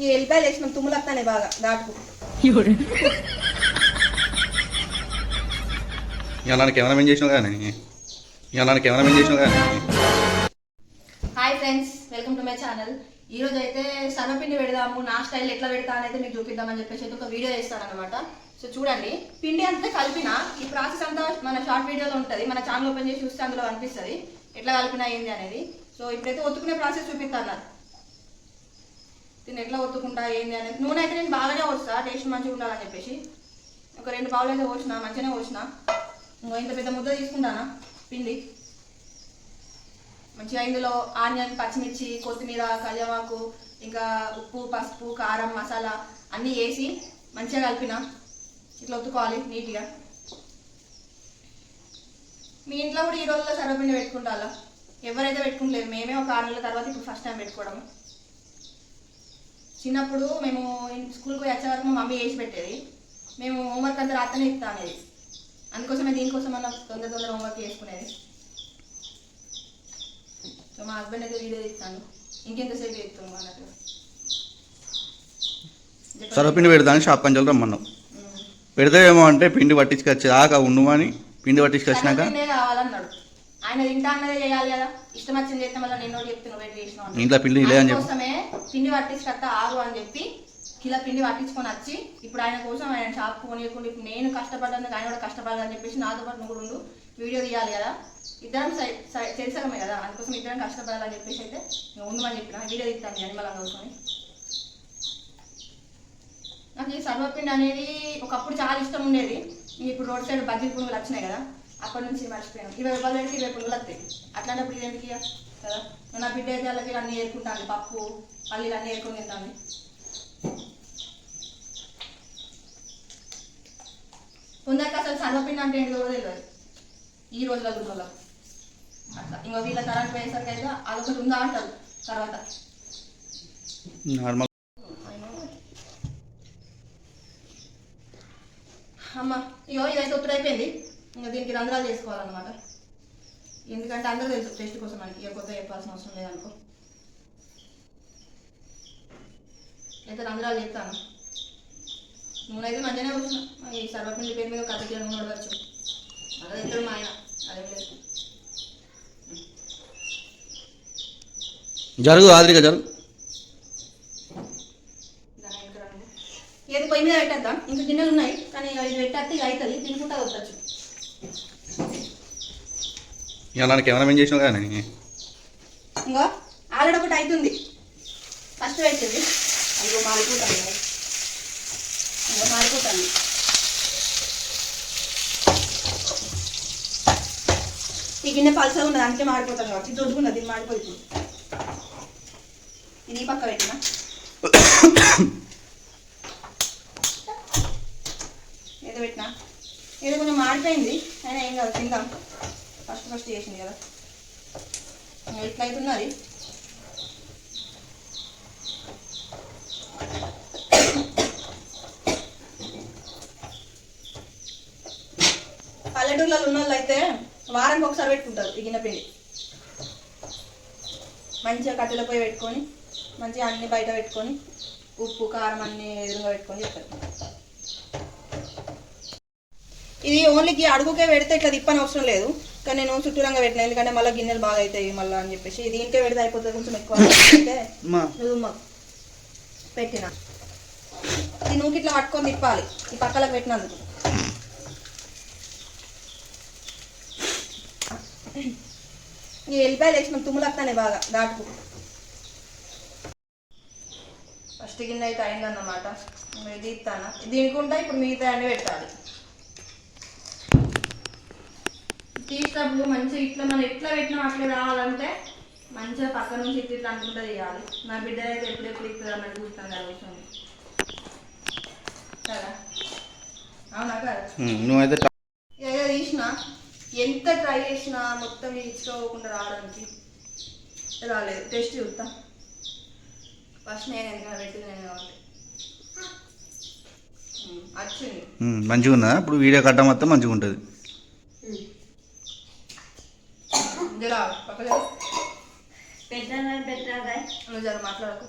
ఈ ఎల్లిపాయలు వేసిన తుమ్ములు వస్తానే బాగా ఘాటుకు. కెమెరామెన్ చేసినావు కానీ hi friends, welcome to my channel. ఈ రోజు అయితే సర్వపిండి పెడదాము, నా స్టైల్ ఎట్లా పెడతా అనేది మీకు చూపిద్దామని చెప్పేసి అయితే ఒక వీడియో చేస్తాను అనమాట. సో చూడండి, పిండి అంతా కలిపిన ఈ ప్రాసెస్ అంతా మన షార్ట్ వీడియోలో ఉంటుంది. మన ఛానల్ ఓపెన్ చేసి చూస్తే అందులో అనిపిస్తుంది ఎట్లా కలిపినా ఏంది అనేది. సో ఇప్పుడైతే ఒత్తుకునే ప్రాసెస్ చూపిస్తాను. దీన్ని ఎట్లా ఒత్తుకుంటా ఏంది అనేది. నూనె అయితే నేను బాగానే పోస్తా, టేస్ట్ మంచిగా ఉండాలని చెప్పేసి ఒక 2 పావులు అయితే పోసిన, మంచిగానే పోసిన. ఇంకో ఇంత పెద్ద ముద్ద తీసుకుంటానా పిండి. మంచిగా ఇందులో ఆనియన్, పచ్చిమిర్చి, కొత్తిమీర, కళ్యామాకు, ఇంకా ఉప్పు, పసుపు, కారం, మసాలా అన్నీ వేసి మంచిగా కలిపిన. ఇట్లా ఒత్తుకోవాలి నీట్గా. మీ ఇంట్లో కూడా ఈ రోజుల్లో సర్వపిండి పెట్టుకుంటారా? ఎవరైతే పెట్టుకుంటలేదు, మేమే ఒక 6 నెలల తర్వాత ఇప్పుడు ఫస్ట్ టైం పెట్టుకోవడం. చిన్నప్పుడు మేము స్కూల్కి పోయి వచ్చే వరకు మా మమ్మీ వేసి పెట్టేది. మేము హోంవర్క్ అంతా రాత్రనే ఇస్తా అనేది. అందుకోసమే దీనికోసం మనం తొందర హోంవర్క్ చేసుకునేది. సో మా హస్బెండ్ అయితే వీడియో ఇస్తాను, ఇంకెంతసేపు చెప్తాను అన్నట్టు. సర్వపిండి పెడతాను షాప్ కంచెలు రమ్మన్నావు. పెడితే ఏమో అంటే పిండి పట్టించుకొచ్చి దాకా ఉండు అని పిండి పట్టించుకొచ్చినాక కావాలన్నాడు. ఆయన తింటా అన్నదే చేయాలి కదా, ఇష్టం వచ్చింది చేస్తే మళ్ళీ నేను చెప్తున్నావు వెయిట్ చేసినావు. ఇంట్లో పిండి లేదని చెప్పి కోసమే పిండి పట్టించుకొస్తా ఆగు అని చెప్పి కిలో పిండి పట్టించుకొని వచ్చి ఇప్పుడు ఆయన కోసం ఆయన షాప్ కొనియకుండా ఇప్పుడు నేను కష్టపడ్డానికి ఆయన కూడా కష్టపడాలని చెప్పేసి నాతో పాటు నువ్వు ఉండు, వీడియో తీయాలి కదా, ఇద్దరం తెలిసగమే కదా, అందుకోసం ఇద్దరం కష్టపడాలని చెప్పేసి అయితే ఉండమని చెప్పిన. వీడియో తీస్తాను అనిమలం కోసుకొని. నాకు ఈ సర్వపిండి అనేది ఒకప్పుడు చాలా ఇష్టం ఉండేది. ఇప్పుడు రోడ్ సైడ్ బజ్జీ పునుగులు వచ్చినాయి కదా, అప్పటి నుంచి మర్చిపోయాను. 20 రూపాయలు పెడితే 20 పునుగులు వస్తాయి. అట్లాంటప్పుడు ఇదేంటికి కదా, నా బిడ్డ అయితే వాళ్ళకి అన్నీ ఏరుకుంటాను, పప్పు పల్లీలు అన్నీ ఏరుకొని తింటాను. కొందరికి అసలు సర్వపిండి అంటే ఏంటి కూడా తెలియదు ఈ రోజుల వాళ్ళకు. అట్లా ఇంకో వీళ్ళ తరానికి పోయేసరికి అయితే అదొకటి ఉందా అంటారు తర్వాత. అమ్మ ఇగో ఇదైతే ఒత్తుడు అయిపోయింది. ఇంకా దీనికి రంధ్రాలు చేసుకోవాలన్నమాట. ఎందుకంటే అందరూ తెలుసు టేస్ట్ కోసం మనకి, ఇక కొత్త చెప్పాల్సిన అవసరం లేదనుకో. అయితే రంధ్రాలు చేస్తాను. నూనె అయితే మంచిగానే వచ్చిన. ఈ సర్వపిండి పేరు మీద 1 కిలో నూనె పడవచ్చు. అలా తింటాడు మా ఆయన, అదేం లేదు. జరుగు ఆదిరిగా జరుగు. ఏది పొయ్యి మీద పెట్టేద్దాం. ఇంకా గిన్నెలు ఉన్నాయి కానీ ఇది పెట్టేస్తే ఇక అవుతుంది, తినుకుంటా వద్దచ్చు. కెమెరామెన్ చేసినావు కానీ ఇంకా ఆల్రెడీ ఒకటి అవుతుంది. ఫస్ట్ పెట్టింది అదిగో మారిపోతాను, ఇంకా మారిపోతాను. ఈ గిన్నె పలసగా ఉన్నది అందుకే మారిపోతాను కాబట్టి దొడ్డుకున్నది. దీన్ని మాడిపోతుంది. ఇది పక్క పెట్టిన. ఏదో పెట్టినా ఏదో కొంచెం మాడిపోయింది, అయినా ఏం కాదు, తిందాం. ఫస్ట్ చేసింది కదా, ఇట్లా అవుతున్నది. పల్లెటూర్లలో ఉన్న వాళ్ళు అయితే వారానికి ఒకసారి పెట్టుకుంటారు ఈ గిన్నె పిండి. మంచిగా కట్టెల పొయ్యి పెట్టుకొని మంచిగా అన్ని బయట పెట్టుకొని ఉప్పు కారం అన్ని ఎదురుగా పెట్టుకొని చెప్తారు. ఇది ఓన్లీకి అడుగుకే పెడితే ఇట్లా తిప్పని అవసరం లేదు, కానీ నేను చుట్టూరంగా పెట్టిన ఎందుకంటే మళ్ళీ గిన్నెలు బాగా అవుతాయి మళ్ళీ అని చెప్పేసి. దీనికే పెడితే అయిపోతుంది, కొంచెం ఎక్కువ అయితే పెట్టిన. ఇది నువ్వు ఇట్లా పట్టుకొని తిప్పాలి ఈ పక్కలకు పెట్టినందుకు. ఈ ఎల్లిపాయలు వేసిన తుమ్ములు వస్తానే బాగా ఘాటుకు. ఫస్ట్ గిన్నె అయితే అయిందన్నమాట. ఇది ఇస్తాను దీనికుంటా. ఇప్పుడు మిగతా అన్నీ పెట్టాలి. తీసినప్పుడు మంచిగా ఇట్లా మనం ఎట్లా పెట్టినా అట్లా రావాలంటే మంచిగా పక్క నుంచి ఇట్లా అనుకుంటా చేయాలి. నా బిడ్డ అయితే ఎప్పుడెప్పుడు ఇస్తుంది అన్నట్టు చూస్తాను కదా విషయం కదా, అవునా కదా. నువ్వైతే ఏదో తీసిన ఎంత ట్రై చేసినా మొత్తం ఇచ్చుకోకుండా రావడానికి రాలేదు. టేస్ట్ చూస్తా ఫస్ట్. నేను ఎందుకన్నా పెట్టింది నేను కాబట్టి వచ్చింది మంచిగా ఉన్నదా? ఇప్పుడు వీడియో కట్ట మొత్తం మంచిగా ఉంటుంది. నువ్వు జర మాట్లాడకు.